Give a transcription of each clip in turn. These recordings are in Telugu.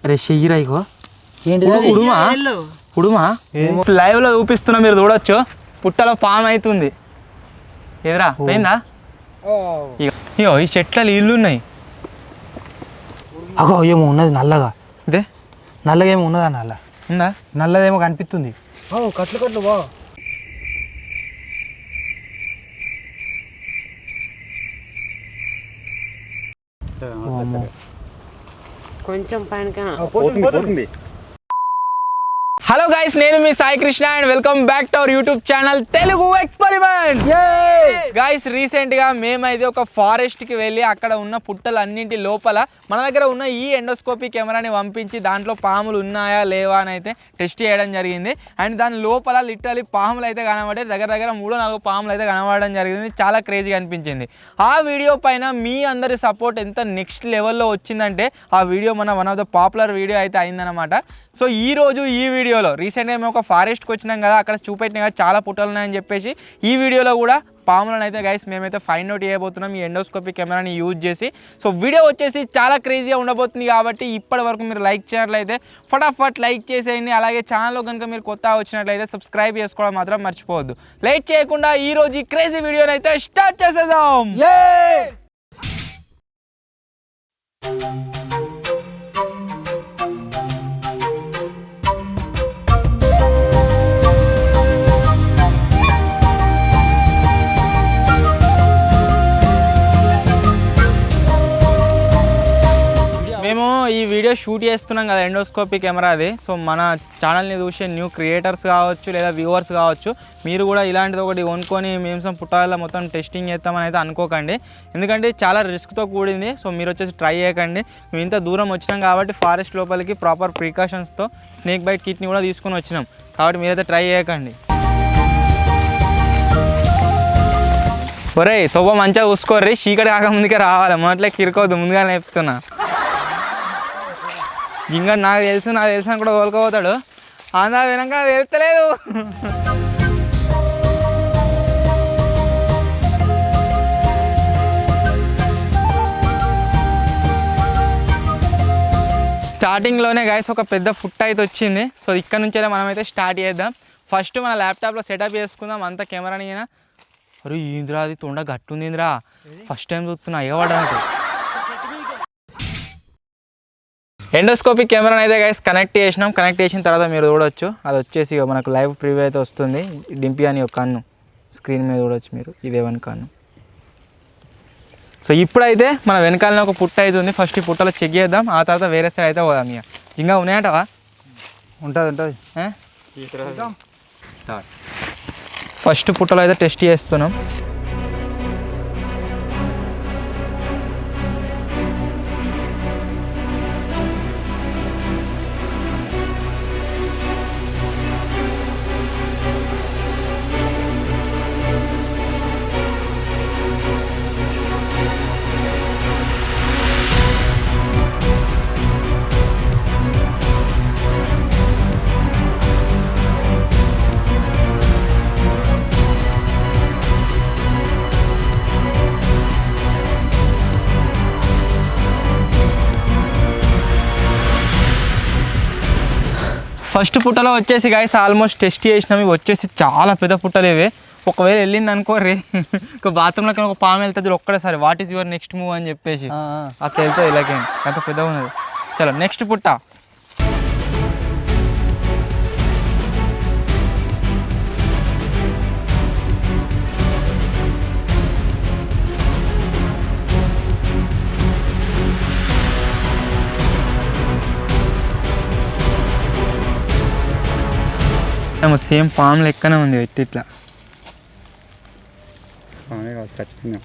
అరే చెయ్యిరా ఇగో ఏంటి ఉడుమా లైవ్ లో చూపిస్తున్నా మీరు చూడొచ్చు పుట్టలో పాము అవుతుంది ఎదురా పోయిందా ఇగో ఈ చెట్లలో ఇల్లు ఉన్నాయి అగో ఏమో ఉన్నది నల్లగా ఇదే నల్లగా ఏమో ఉన్నదా ఉందా నల్లదేమో కనిపిస్తుంది కట్లు బా కొంచెం పైన పోతుంది. హలో గైస్, నేను మీ Sai Krishna and welcome back to our YouTube channel Telugu experiment. Guys recent గా మేమైతే ఒక ఫారెస్ట్ కి వెళ్ళి అక్కడ ఉన్న పుట్టలన్నింటి లోపల మన దగ్గర ఉన్న ఈ ఎండోస్కోపీ కెమెరాని పంపించి దాంట్లో పాములు ఉన్నాయా లేవా అని అయితే టెస్ట్ చేయడం జరిగింది. అండ్ దాని లోపల లిటరలీ పాములు అయితే కనబడే దగ్గర 3-4 పాములు అయితే కనబడడం జరిగింది. చాలా క్రేజీగా అనిపించింది. ఆ వీడియో పైన మీ అందరి సపోర్ట్ ఎంత నెక్స్ట్ లెవెల్లో వచ్చిందంటే ఆ వీడియో మన one of the popular video అయితే అయిందనమాట. సో ఈ రోజు ఈ వీడియోలో రీసెంట్గా మేము ఒక ఫారెస్ట్కి వచ్చినాం కదా, అక్కడ చూపెట్టిన కదా చాలా పుట్టలు ఉన్నాయని చెప్పేసి ఈ వీడియోలో కూడా పాములను అయితే గైస్ మేమైతే ఫైండ్ అవుట్ చేయబోతున్నాం ఈ ఎండోస్కోపీ కెమెరాని యూజ్ చేసి. సో వీడియో వచ్చేసి చాలా క్రేజీగా ఉండబోతుంది కాబట్టి ఇప్పటి వరకు మీరు లైక్ చేయట్లయితే ఫటాఫట్ లైక్ చేసేయండి. అలాగే ఛానల్లో కనుక మీరు కొత్తగా వచ్చినట్లయితే సబ్స్క్రైబ్ చేసుకోవడం మాత్రం మర్చిపోవద్దు. లేట్ చేయకుండా ఈ రోజు ఈ క్రేజీ వీడియోని అయితే స్టార్ట్ చేసేద్దాం. మేము ఈ వీడియో షూట్ చేస్తున్నాం కదా ఎండోస్కోపీ కెమెరాది. సో మన ఛానల్ని చూసే న్యూ క్రియేటర్స్ కావచ్చు లేదా వ్యూవర్స్ కావచ్చు, మీరు కూడా ఇలాంటిది ఒకటి కొనుక్కొని మేము పుట్టాల మొత్తం టెస్టింగ్ చేస్తామని అయితే అనుకోకండి, ఎందుకంటే చాలా రిస్క్తో కూడింది. సో మీరు వచ్చేసి ట్రై చేయకండి. మేము ఇంత దూరం వచ్చినాం కాబట్టి ఫారెస్ట్ లోపలికి ప్రాపర్ ప్రికాషన్స్తో స్నేక్ బైట్ కిట్ని కూడా తీసుకొని వచ్చినాం కాబట్టి మీరైతే ట్రై చేయకండి. ఒరే సోప మంచిగా చూసుకోర్రీ, చీకటి కాక ముందుకే రావాలి, మొదట్లే కిరుకోవద్దు, ముందుగా నేర్పుతున్నా. ఇంకా నాకు తెలుసు అని కూడా కోలుకోపోతాడు, అందా వినంగా తెలుస్తలేదు. స్టార్టింగ్లోనే గైస్ ఒక పెద్ద ఫుట్ అయితే వచ్చింది. సో ఇక్కడ నుంచే మనమైతే స్టార్ట్ చేద్దాం. ఫస్ట్ మన ల్యాప్టాప్లో సెటప్ చేసుకుందాం అంత కెమెరాని. అరే ఏంద్రా అది తొండ గట్టుందిందిరా, ఫస్ట్ టైం చూస్తున్నా అయ్యవాడనట్టు. ఎండోస్కోపిక్ కెమెరాని అయితే గైస్ కనెక్ట్ చేసినాం. కనెక్ట్ చేసిన తర్వాత మీరు చూడవచ్చు, అది వచ్చేసి మనకు లైవ్ ప్రివ్యూ అయితే వస్తుంది. డింపి అని ఒక కన్ను స్క్రీన్ మీద చూడవచ్చు మీరు, ఇదే వన్ కన్ను. సో ఇప్పుడైతే మన వెనకాలనే ఒక పుట్ట అయితే ఉంది. ఫస్ట్ ఈ పుట్టలో చెక్ చేద్దాం, ఆ తర్వాత వేరే సైడ్ అయితే పోదాం. ఇక ఇంకా ఉన్నాయంటవా? ఉంటుంది. ఫస్ట్ పుట్టలో అయితే టెస్ట్ చేస్తున్నాం. ఫస్ట్ పుట్టలో వచ్చేసి గైస్ ఆల్మోస్ట్ టెస్ట్ చేసినాం. ఇవి వచ్చేసి చాలా పెద్ద పుట్టలు ఇవి. ఒకవేళ వెళ్ళింది అనుకోర్రీ, ఒక బాత్రూంలోకి ఒక పాము వెళ్తుంది ఒక్కడేసారి, what is your next move అని చెప్పేసి అట్లా వెళ్తుంది. ఇలాగే అంత పెద్దగా ఉన్నది. చలో నెక్స్ట్ పుట్ట. సేమ్ పాము లెక్కనే ఉంది, పెట్టి ఇట్లా చచ్చిపోయింది.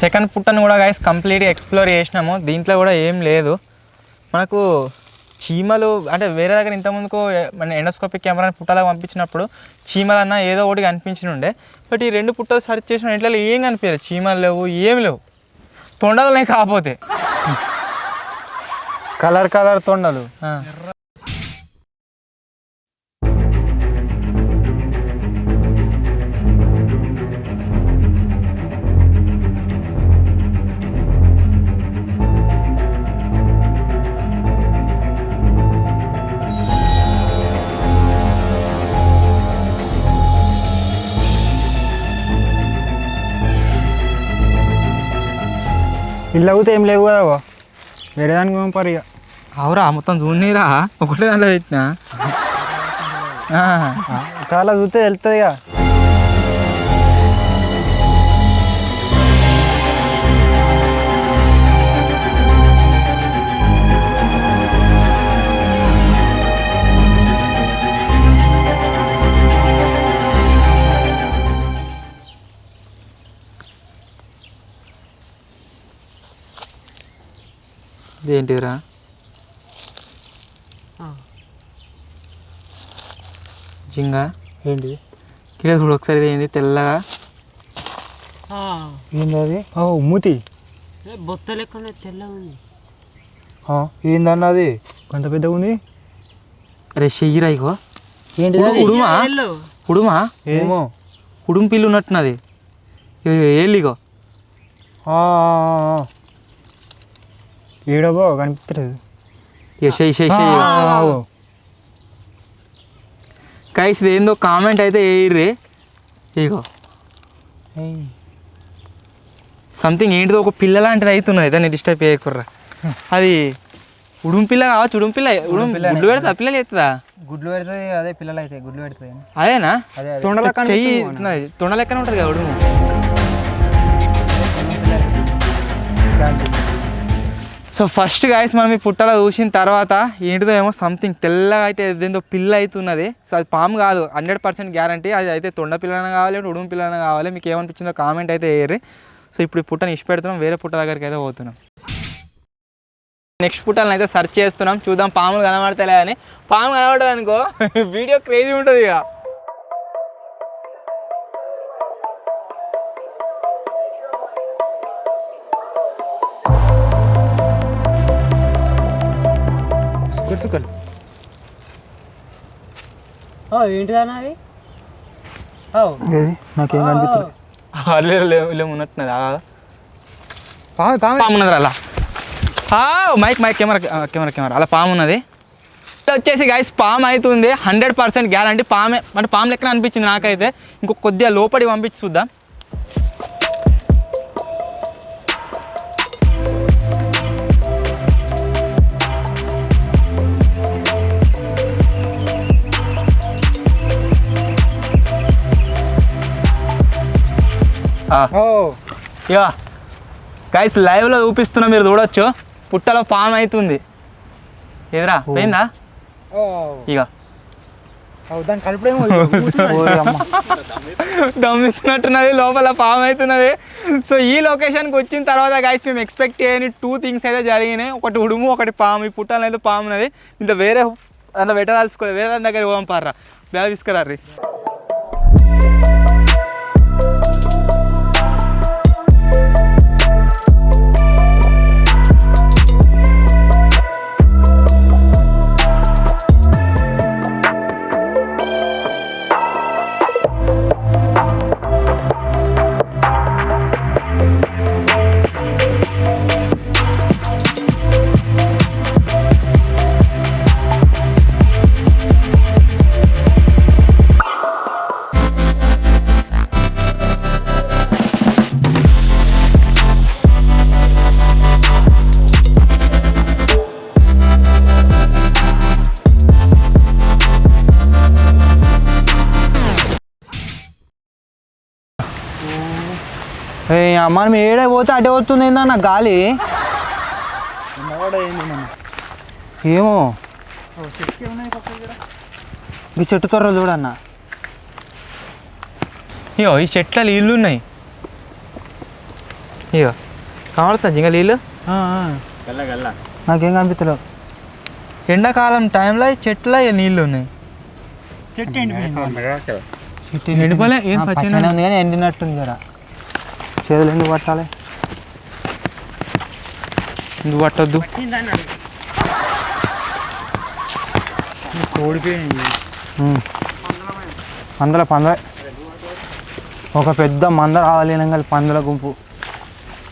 సెకండ్ పుట్టను కూడా గైస్ కంప్లీట్గా ఎక్స్ప్లోర్ చేసినాము. దీంట్లో కూడా ఏం లేదు, మనకు చీమలు అంటే వేరే దగ్గర ఇంతకుముందుకు మన ఎండోస్కోపిక్ కెమెరాని పుట్టలాగా పంపించినప్పుడు చీమలన్నా ఏదో ఒకటి కనిపించి ఉండే. బట్ ఈ 2 పుట్టలు సర్చ్ చేసిన ఇంట్లో ఏం కనిపించలేదు, చీమలు లేవు, ఏం లేవు. తొండలనే కాకపోతే కలర్ తొండలు. ఇల్లు అవుతే ఏం లేవు కదా బావ. వేరే దానికి పంపారు ఇక. అవురా మొత్తం చూడనీరా, ఒకటే దాంట్లో పెట్టినా. చాలా చూస్తే వెళ్తుంది ఇక. ఏంటిరా జింగా? ఏంటి కిలో చూడు ఒకసారి, ఇది ఏంది తెల్లగా? ఏంది అది? మూతి బొత్త లెక్కనే తెల్లగా ఉంది. ఏందన్న అది కొంత పెద్దగా ఉంది. అరే చెయ్యిరా ఇగో. ఏంటి ఉడుమా? ఉడుమా? ఏమో ఉడుము పిల్లి ఉన్నట్టున్నది. ఏలిగో ఏడబో కనిపించలేదు. ఇక చెయ్యి. కైస్ ఇది ఏందో కామెంట్ అయితే వేయర్రి. ఇగో సంథింగ్ ఏంటిదో ఒక పిల్ల లాంటిది అవుతున్నది, దాన్ని డిస్టర్బ్ చేయకుర్రా. అది ఉడుము పిల్ల కావచ్చు. ఉడుము పిల్ల గుడ్లు పెడతా, పిల్లలు ఎత్తుందా? గుడ్లు పెడుతుంది అదే, పిల్లలు అయితే గుడ్లు పెడుతుంది. అదేనా? తొండల చెయ్యి తొండ లెక్కన ఉంటుంది కదా ఉడుము. సో ఫస్ట్ గాయస్ మనం ఈ పుట్టలో చూసిన తర్వాత ఏంటిదో ఏమో సంథింగ్ తెల్లగా అయితే ఏదేందో పిల్ల అవుతున్నది. సో అది పాము కాదు, 100% గ్యారంటీ. అది అయితే తొండ పిల్లన కావాలి, ఉడుము పిల్లన కావాలి. మీకు ఏమనిపించిందో కామెంట్ అయితే వేయర్రి. సో ఇప్పుడు ఈ పుట్టని ఇష్ట పెడుతున్నాం, వేరే పుట్ట దగ్గరికి అయితే పోతున్నాం. నెక్స్ట్ పుట్టలను అయితే సెర్చ్ చేస్తున్నాం, చూద్దాం పాములు కనబడతలే అని. పాము కనబడదు అనుకో వీడియో క్రేజీ ఉంటుంది ఇక. ఏంటిదన్నా అది? నాకేం కనిపించలేదు. ఉన్నట్టున్నది పాము ఉన్నది అలా. మైక్ కెమెరా అలా పాము ఉన్నది. వచ్చేసి గైస్ పాము అవుతుంది 100% గ్యారంటీ. పామే అంటే పాము లెక్కన అనిపించింది నాకైతే. ఇంకొక కొద్దిగా లోపడి పంపించి చూద్దాం. ఇక గైస్ లైవ్లో చూపిస్తున్నా, మీరు చూడొచ్చు. పుట్టలో పాము అవుతుంది. ఎదురా పోయిందా? ఇక దాని కలుపుడేమో దమ్ముతున్నట్టున్నది, లోపల పాము అవుతున్నది. సో ఈ లొకేషన్కి వచ్చిన తర్వాత గైస్ మేము ఎక్స్పెక్ట్ చేయని 2 థింగ్స్ అయితే జరిగినాయి. ఒకటి ఉడుము, ఒకటి పాము. ఈ పుట్టలో అయితే పాము ఉన్నది. ఇంట్లో వేరే దాంట్లో పెట్టదలుచుకోలేదు. వేరే దాని దగ్గర పోంపారా, బ్యాగ్ తీసుకురారీ. మనం ఏడే పోతే అటే వస్తుంది ఏందన్న గాలి. ఏమో ఈ చెట్టు త్వరలో చూడన్న. ఇగో ఈ చెట్ల నీళ్ళు ఉన్నాయి. ఇగో కనబడుతుంది ఇంకా నీళ్ళు. నాకేం కనిపిస్తలేవు. ఎండాకాలం టైంలో చెట్ల నీళ్ళు ఉన్నాయి. చెట్టు ఎండిపోయింది. ఎండిపోలే ఏం పచ్చనే ఉంది కానీ ఎండినట్టుంది జరా. చేతులు ఎందుకు పట్టాలి? నువ్వు పట్టొద్దు. ఓడిపోయింది. పందల ఒక పెద్ద మంద రావాలి పందుల గుంపు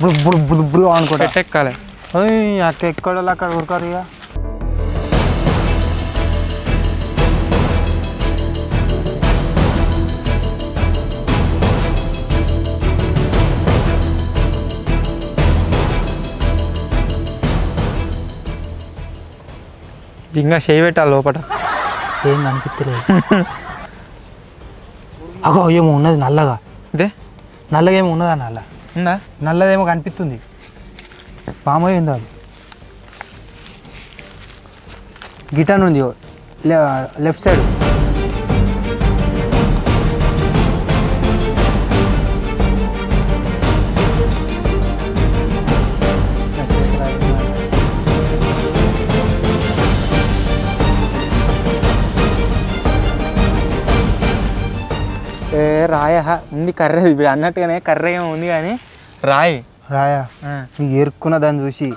బుడు బుడు బుడు అనుకుంటా పెట్టెక్కాలి. అక్కడ ఎక్కడ అక్కడ ఉరకారు ఇక. ఇంకా చేయి పెట్టాలి లోపల. ఏం అనిపించలేదు. అగో ఏమో ఉన్నది నల్లగా. ఇదే నల్లగా ఏమో ఉన్నదా? ఉందా? నల్లదేమో కనిపిస్తుంది. పాము ఏందో అది. గిటార్ ఉంది లెఫ్ట్ సైడ్. రాయ ఉంది కర్ర. ఇప్పుడు అన్నట్టుగానే కర్ర ఏమో ఉంది కానీ రాయి. రాయా నీకు ఏరుకున్న దాన్ని చూసి.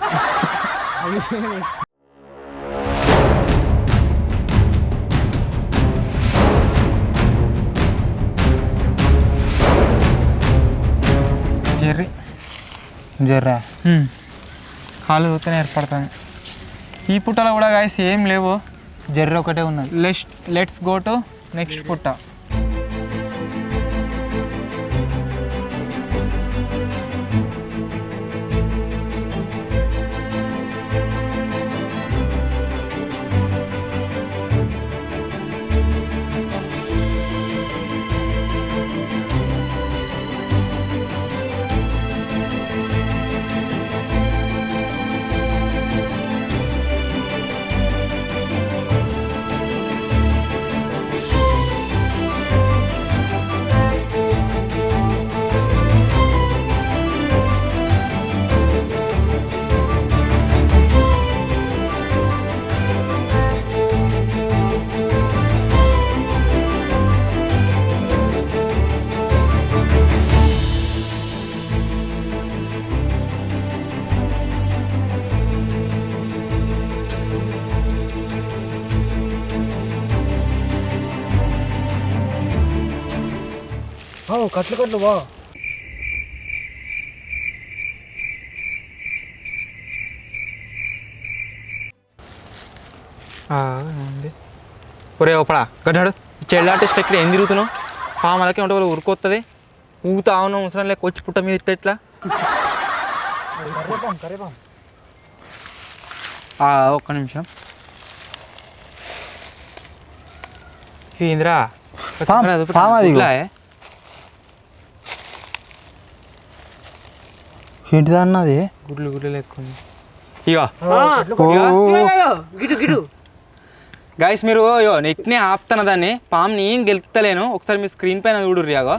జర్రీ జర్రా కాలు చూస్తేనే ఏర్పడుతుంది. ఈ పుట్టలో కూడా గాయస్ ఏం లేవు. జర్ర ఒకటే ఉన్నది. లెట్స్ గో టు నెక్స్ట్ పుట్ట. కట్లు బా. ఒరే ఒకడా గడ్డాడు చెల్లాటేస్ట్ ఎక్కడ ఏం తిరుగుతున్నావు? పాములకే ఉంటే వాళ్ళు ఉరుకొస్తుంది. ఊగుతా అవును ముసలం లేక వచ్చి పుట్ట మీద ఇట్లా ఒక్క నిమిషం. ఇంద్రా ఏంటిదా అన్నది? గుడ్లు గుడ్లు లేకుంది. ఇగో గైస్ మీరు నెట్నే ఆపుతాను దాన్ని. పాముని ఏం గెలుపుతలేను. ఒకసారి మీ స్క్రీన్ పైన చూడుర్రి. అగో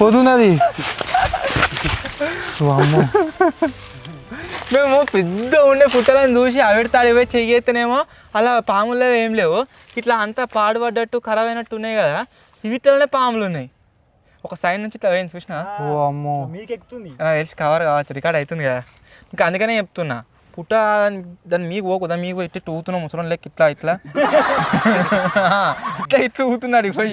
పోతున్నది. మేము పెద్ద ఉండే పుట్టలను చూసి అవిడతాడు ఇవే చెయ్యేస్తేనేమో అలా పాములు ఏం లేవు. ఇట్లా అంతా పాడుపడ్డట్టు ఖరాబ్ అయినట్టు ఉన్నాయి కదా. వీటిలోనే పాములు ఉన్నాయి. ఒక సైడ్ నుంచి ఇట్లా వేయింది చూసినా. ఓ అమ్మో మీకు ఎక్కుతుంది. తెలిసి కవర్ కావచ్చు, రికార్డ్ అవుతుంది కదా. ఇంకా అందుకనే చెప్తున్నా పుట్ట దాన్ని మీకు పోకు. దాన్ని మీకు ఇట్లా ఊతున్నాం ముసలం లెక్క ఇట్లా ఇట్లా ఇట్లా ఇట్లా ఊతున్నాడు పోయి.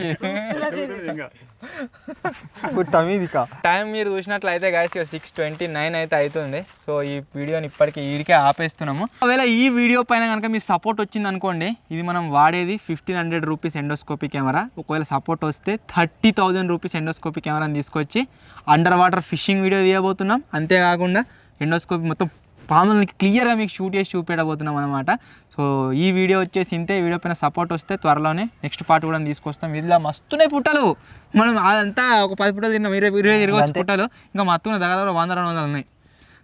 టైం మీరు చూసినట్లయితే గాయస్ 6:29 అయితే అవుతుంది. సో ఈ వీడియోని ఇప్పటికీ ఈడికే ఆపేస్తున్నాము. ఒకవేళ ఈ వీడియో పైన కనుక మీ సపోర్ట్ వచ్చింది అనుకోండి, ఇది మనం వాడేది 1500 రూపీస్ ఎండోస్కోపీ కెమెరా. ఒకవేళ సపోర్ట్ వస్తే 30,000 రూపీస్ ఎండోస్కోపీ కెమెరాని తీసుకొచ్చి అండర్ వాటర్ ఫిషింగ్ వీడియో తీయబోతున్నాం. అంతేకాకుండా ఎండోస్కోపీ మొత్తం పాములని క్లియర్గా మీకు షూట్ చేసి చూపెట్టబోతున్నాం అనమాట. సో ఈ వీడియో వచ్చేసి ఇంతే. వీడియో పైన సపోర్ట్ వస్తే త్వరలోనే నెక్స్ట్ పార్ట్ కూడా తీసుకొస్తాం. ఇలా మస్తున్నాయి పుట్టలు. మనం అదంతా ఒక 10 పుట్టలు తిన్నాం, 20 తిరగవచ్చు పుట్టలు. ఇంకా మత్తున్న దగ్గర 100-200 ఉన్నాయి.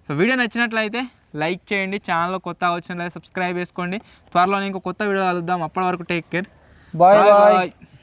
సో వీడియో నచ్చినట్లయితే లైక్ చేయండి, ఛానల్లో కొత్త వచ్చిన సబ్స్క్రైబ్ చేసుకోండి. త్వరలో ఇంకో కొత్త వీడియో కలుద్దాం. అప్పటి వరకు టేక్ కేర్, బాయ్ బాయ్.